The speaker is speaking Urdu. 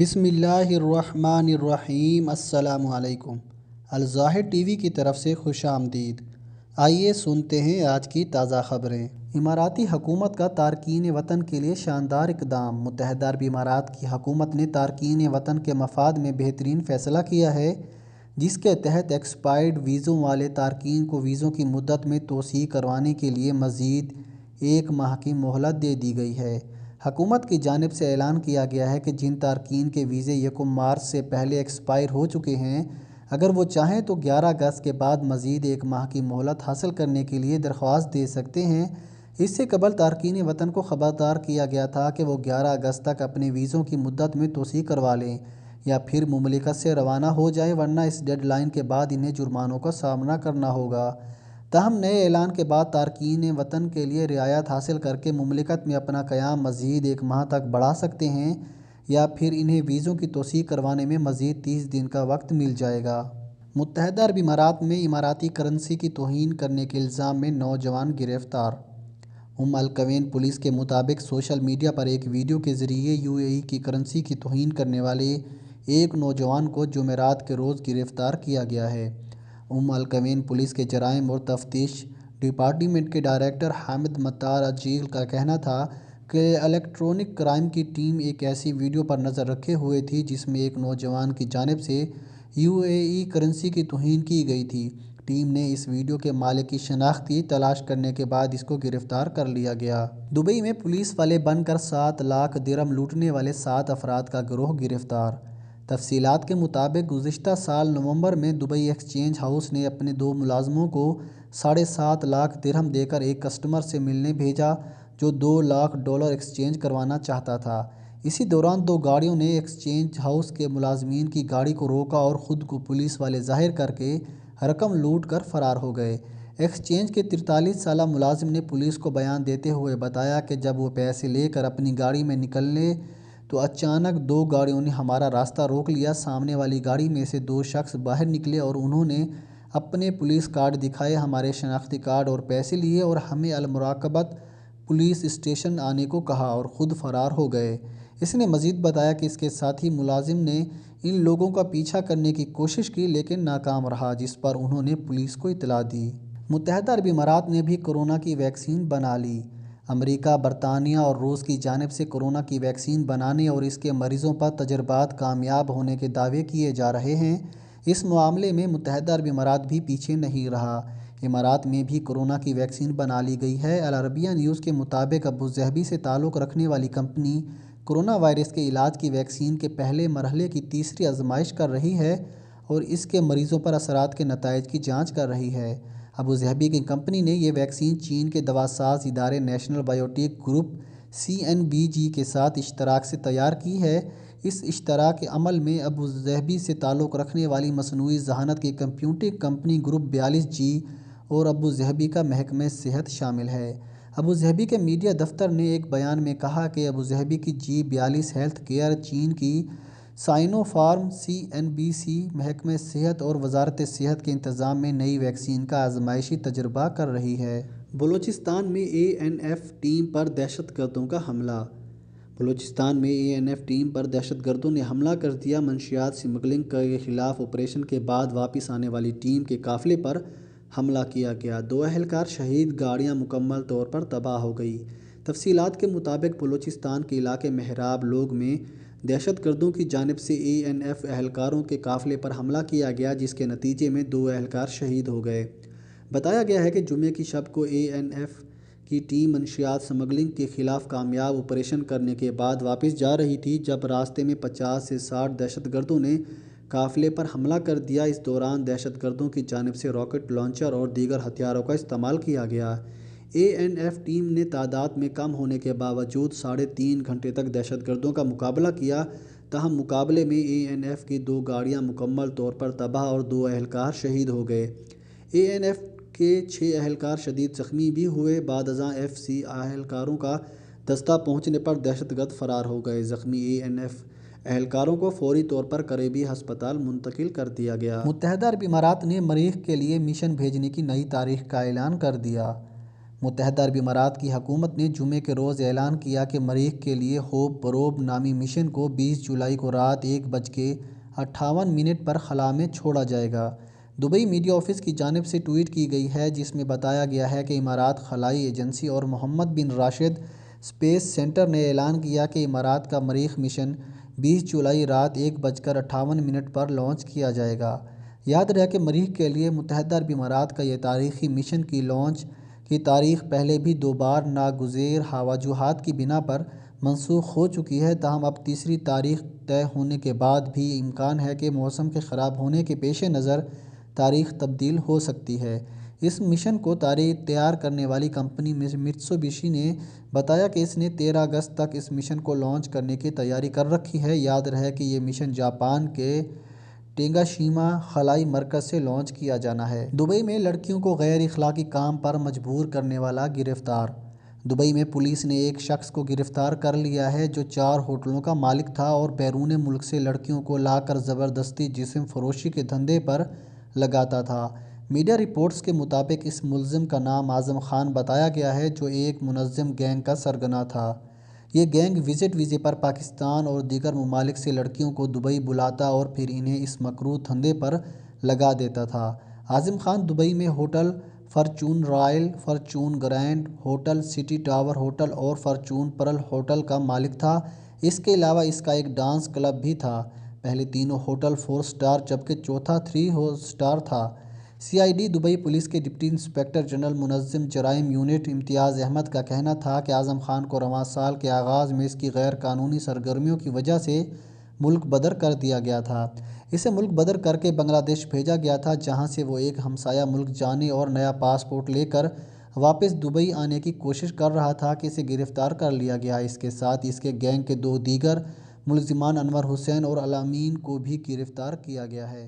بسم اللہ الرحمن الرحیم۔ السلام علیکم۔ الظاہر ٹی وی کی طرف سے خوش آمدید۔ آئیے سنتے ہیں آج کی تازہ خبریں۔ اماراتی حکومت کا تارکین وطن کے لیے شاندار اقدام۔ متحدہ عرب امارات کی حکومت نے تارکین وطن کے مفاد میں بہترین فیصلہ کیا ہے، جس کے تحت ایکسپائرڈ ویزوں والے تارکین کو ویزوں کی مدت میں توسیع کروانے کے لیے مزید 1 ماہ کی مہلت دے دی گئی ہے۔ حکومت کی جانب سے اعلان کیا گیا ہے کہ جن تارکین کے ویزے 1 مارچ سے پہلے ایکسپائر ہو چکے ہیں، اگر وہ چاہیں تو 11 اگست کے بعد مزید 1 ماہ کی مہلت حاصل کرنے کے لیے درخواست دے سکتے ہیں۔ اس سے قبل تارکین وطن کو خبردار کیا گیا تھا کہ وہ 11 اگست تک اپنے ویزوں کی مدت میں توسیع کروا لیں یا پھر مملکت سے روانہ ہو جائیں، ورنہ اس ڈیڈ لائن کے بعد انہیں جرمانوں کا سامنا کرنا ہوگا۔ تاہم نئے اعلان کے بعد تارکین وطن کے لیے رعایت حاصل کر کے مملکت میں اپنا قیام مزید 1 ماہ تک بڑھا سکتے ہیں یا پھر انہیں ویزوں کی توسیع کروانے میں مزید 30 دن کا وقت مل جائے گا۔ متحدہ عرب امارات میں اماراتی کرنسی کی توہین کرنے کے الزام میں نوجوان گرفتار۔ القوین پولیس کے مطابق سوشل میڈیا پر ایک ویڈیو کے ذریعے UAE کی کرنسی کی توہین کرنے والے ایک نوجوان کو جمعرات کے روز گرفتار کیا گیا ہے۔ القوین پولیس کے جرائم اور تفتیش ڈپارٹمنٹ کے ڈائریکٹر حامد مطار عجیل کا کہنا تھا کہ الیکٹرونک کرائم کی ٹیم ایک ایسی ویڈیو پر نظر رکھے ہوئے تھی جس میں ایک نوجوان کی جانب سے UAE کرنسی کی توہین کی گئی تھی۔ ٹیم نے اس ویڈیو کے مالک کی شناخت تلاش کرنے کے بعد اس کو گرفتار کر لیا گیا۔ دبئی میں پولیس والے بن کر 7 لاکھ درہم لوٹنے والے 7 افراد کا گروہ گرفتار۔ تفصیلات کے مطابق گزشتہ سال نومبر میں دبئی ایکسچینج ہاؤس نے اپنے 2 ملازموں کو 7.5 لاکھ درہم دے کر ایک کسٹمر سے ملنے بھیجا جو $2 لاکھ ایکسچینج کروانا چاہتا تھا۔ اسی دوران 2 گاڑیوں نے ایکسچینج ہاؤس کے ملازمین کی گاڑی کو روکا اور خود کو پولیس والے ظاہر کر کے رقم لوٹ کر فرار ہو گئے۔ ایکسچینج کے 43 سالہ ملازم نے پولیس کو بیان دیتے ہوئے بتایا کہ جب وہ پیسے لے کر اپنی گاڑی میں نکلے تو اچانک 2 گاڑیوں نے ہمارا راستہ روک لیا۔ سامنے والی گاڑی میں سے 2 شخص باہر نکلے اور انہوں نے اپنے پولیس کارڈ دکھائے، ہمارے شناختی کارڈ اور پیسے لیے اور ہمیں المراقبت پولیس اسٹیشن آنے کو کہا اور خود فرار ہو گئے۔ اس نے مزید بتایا کہ اس کے ساتھی ملازم نے ان لوگوں کا پیچھا کرنے کی کوشش کی لیکن ناکام رہا، جس پر انہوں نے پولیس کو اطلاع دی۔ متحدہ عرب امارات نے بھی کورونا کی ویکسین بنا لی۔ امریکہ، برطانیہ اور روس کی جانب سے کورونا کی ویکسین بنانے اور اس کے مریضوں پر تجربات کامیاب ہونے کے دعوے کیے جا رہے ہیں۔ اس معاملے میں متحدہ عرب امارات بھی پیچھے نہیں رہا۔ امارات میں بھی کورونا کی ویکسین بنا لی گئی ہے۔ العربیہ نیوز کے مطابق ابوظہبی سے تعلق رکھنے والی کمپنی کورونا وائرس کے علاج کی ویکسین کے پہلے مرحلے کی تیسری آزمائش کر رہی ہے اور اس کے مریضوں پر اثرات کے نتائج کی جانچ کر رہی ہے۔ ابوظہبی کی کمپنی نے یہ ویکسین چین کے دوا ساز ادارے نیشنل بائیوٹیک گروپ CNBG کے ساتھ اشتراک سے تیار کی ہے۔ اس اشتراک عمل میں ابوظہبی سے تعلق رکھنے والی مصنوعی ذہانت کی کمپیوٹنگ کمپنی گروپ 42G اور ابوظہبی کا محکمہ صحت شامل ہے۔ ابوظہبی کے میڈیا دفتر نے ایک بیان میں کہا کہ ابوظہبی کی G42 ہیلتھ کیئر، چین کی سائنوفارم، CNBC، محکمہ صحت اور وزارت صحت کے انتظام میں نئی ویکسین کا آزمائشی تجربہ کر رہی ہے۔ بلوچستان میں ANF ٹیم پر دہشت گردوں کا حملہ۔ بلوچستان میں ANF ٹیم پر دہشت گردوں نے حملہ کر دیا۔ منشیات اسمگلنگ کے خلاف آپریشن کے بعد واپس آنے والی ٹیم کے قافلے پر حملہ کیا گیا۔ 2 اہلکار شہید، گاڑیاں مکمل طور پر تباہ ہو گئیں۔ تفصیلات کے مطابق بلوچستان کے علاقے محراب لوگ میں دہشت گردوں کی جانب سے ANF اہلکاروں کے قافلے پر حملہ کیا گیا جس کے نتیجے میں 2 اہلکار شہید ہو گئے۔ بتایا گیا ہے کہ جمعے کی شب کو ANF کی ٹیم منشیات اسمگلنگ کے خلاف کامیاب آپریشن کرنے کے بعد واپس جا رہی تھی جب راستے میں 50 سے 60 دہشت گردوں نے قافلے پر حملہ کر دیا۔ اس دوران دہشت گردوں کی جانب سے راکٹ لانچر اور دیگر ہتھیاروں کا استعمال کیا گیا۔ ANF ٹیم نے تعداد میں کم ہونے کے باوجود 3.5 گھنٹے تک دہشت گردوں کا مقابلہ کیا، تاہم مقابلے میں ANF کی 2 گاڑیاں مکمل طور پر تباہ اور 2 اہلکار شہید ہو گئے۔ ANF کے 6 اہلکار شدید زخمی بھی ہوئے۔ بعد ازاں FC اہلکاروں کا دستہ پہنچنے پر دہشت گرد فرار ہو گئے۔ زخمی ANF اہلکاروں کو فوری طور پر قریبی ہسپتال منتقل کر دیا گیا۔ متحدہ عرب امارات نے مریخ کے لیے مشن بھیجنے کی نئی تاریخ کا اعلان کر دیا۔ متحدہ عرب امارات کی حکومت نے جمعے کے روز اعلان کیا کہ مریخ کے لیے ہوپ پروب نامی مشن کو 20 جولائی کو رات 1:58 پر خلا میں چھوڑا جائے گا۔ دبئی میڈیا آفس کی جانب سے ٹویٹ کی گئی ہے جس میں بتایا گیا ہے کہ امارات خلائی ایجنسی اور محمد بن راشد اسپیس سینٹر نے اعلان کیا کہ امارات کا مریخ مشن 20 جولائی رات 1:58 پر لانچ کیا جائے گا۔ یاد رہے کہ مریخ کے لیے متحدہ عرب امارات کا یہ تاریخی مشن کی لانچ کی تاریخ پہلے بھی 2 بار ناگزیر وجوہات کی بنا پر منسوخ ہو چکی ہے، تاہم اب تیسری تاریخ طے ہونے کے بعد بھی امکان ہے کہ موسم کے خراب ہونے کے پیش نظر تاریخ تبدیل ہو سکتی ہے۔ اس مشن کو تیار کرنے والی کمپنی میتسوبشی نے بتایا کہ اس نے 13 اگست تک اس مشن کو لانچ کرنے کی تیاری کر رکھی ہے۔ یاد رہے کہ یہ مشن جاپان کے ٹیگاشیما خلائی مرکز سے لانچ کیا جانا ہے۔ دبئی میں لڑکیوں کو غیر اخلاقی کام پر مجبور کرنے والا گرفتار۔ دبئی میں پولیس نے ایک شخص کو گرفتار کر لیا ہے جو 4 ہوٹلوں کا مالک تھا اور بیرون ملک سے لڑکیوں کو لا کر زبردستی جسم فروشی کے دھندے پر لگاتا تھا۔ میڈیا رپورٹس کے مطابق اس ملزم کا نام اعظم خان بتایا گیا ہے جو ایک منظم گینگ کا سرغنہ تھا۔ یہ گینگ وزٹ ویزے پر پاکستان اور دیگر ممالک سے لڑکیوں کو دبئی بلاتا اور پھر انہیں اس مکروہ دھندے پر لگا دیتا تھا۔ اعظم خان دبئی میں hotel fortune Royal, fortune grand hotel, city tower hotel اور فارچون پرل ہوٹل کا مالک تھا۔ اس کے علاوہ اس کا ایک ڈانس کلب بھی تھا۔ پہلے تینوں ہوٹل 4 اسٹار جبکہ چوتھا 3 اسٹار تھا۔ سی آئی ڈی دبئی پولیس کے ڈپٹی انسپکٹر جنرل منظم جرائم یونٹ امتیاز احمد کا کہنا تھا کہ اعظم خان کو رواں سال کے آغاز میں اس کی غیر قانونی سرگرمیوں کی وجہ سے ملک بدر کر دیا گیا تھا۔ اسے ملک بدر کر کے بنگلہ دیش بھیجا گیا تھا جہاں سے وہ ایک ہمسایہ ملک جانے اور نیا پاسپورٹ لے کر واپس دبئی آنے کی کوشش کر رہا تھا کہ اسے گرفتار کر لیا گیا۔ اس کے ساتھ اس کے گینگ کے 2 دیگر ملزمان انور حسین اور الامین کو بھی گرفتار کیا گیا ہے۔